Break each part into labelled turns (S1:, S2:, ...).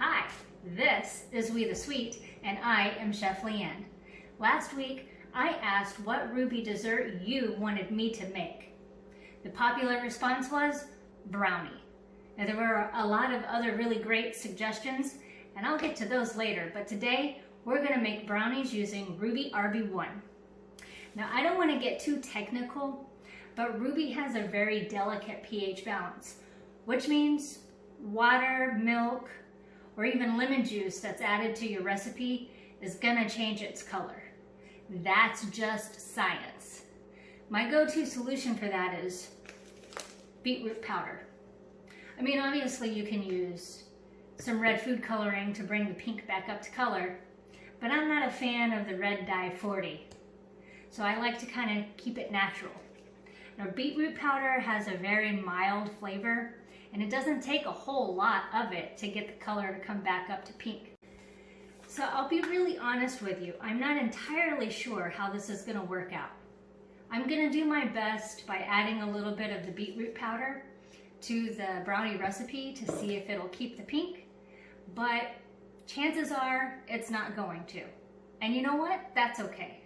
S1: Hi, this is We the Sweet, and I am Chef Leanne. Last week, I asked what Ruby dessert you wanted me to make. The popular response was brownie. Now, there were a lot of other really great suggestions, and I'll get to those later, but today we're going to make brownies using Ruby RB1. Now, I don't want to get too technical, but Ruby has a very delicate pH balance, which means water, milk, or even lemon juice that's added to your recipe is gonna change its color. That's just science. My go-to solution for that is beetroot powder. I mean, obviously you can use some red food coloring to bring the pink back up to color, but I'm not a fan of the red dye 40. So I like to kind of keep it natural. Now, beetroot powder has a very mild flavor, and it doesn't take a whole lot of it to get the color to come back up to pink. So I'll be really honest with you, I'm not entirely sure how this is gonna work out. I'm gonna do my best by adding a little bit of the beetroot powder to the brownie recipe to see if it'll keep the pink, but chances are it's not going to. And you know what? That's okay.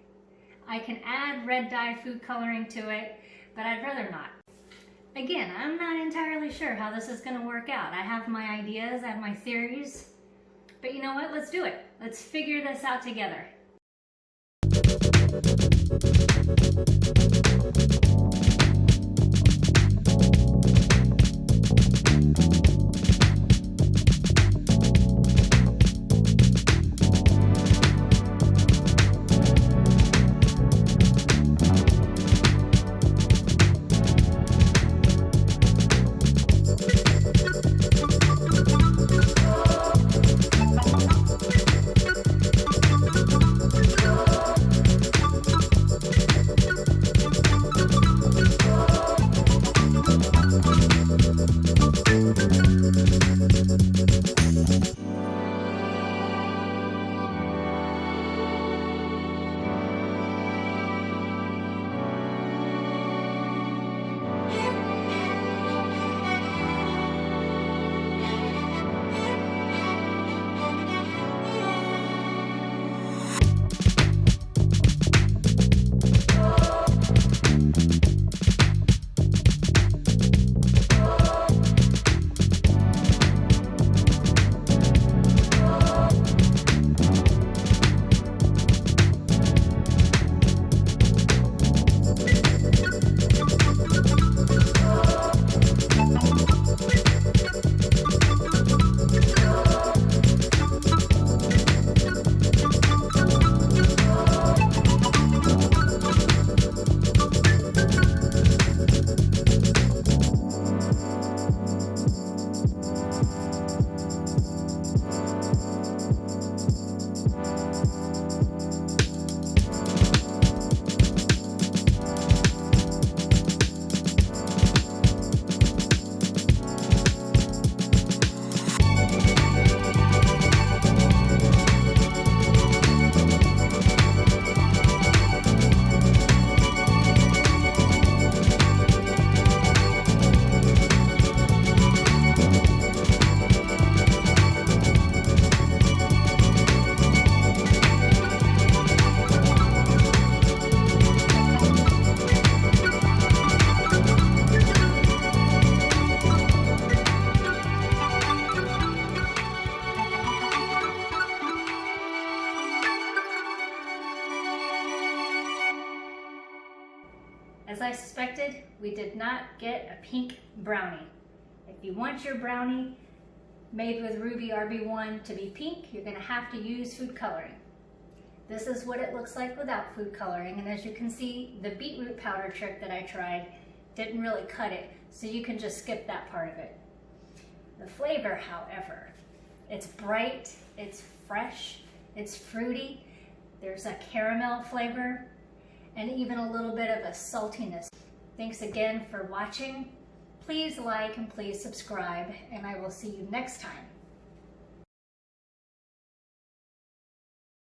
S1: I can add red dye food coloring to it, but I'd rather not. Again, I'm not entirely sure how this is going to work out. I have my ideas, I have my theories, but you know what? Let's do it. Let's figure this out together. As I suspected, we did not get a pink brownie. If you want your brownie made with Ruby RB1 to be pink, you're going to have to use food coloring. This is what it looks like without food coloring, and as you can see, the beetroot powder trick that I tried didn't really cut it, so you can just skip that part of it. The flavor, however, it's bright, it's fresh, it's fruity, there's a caramel flavor, and even a little bit of a saltiness. Thanks again for watching. Please like and please subscribe, and I will see you next time.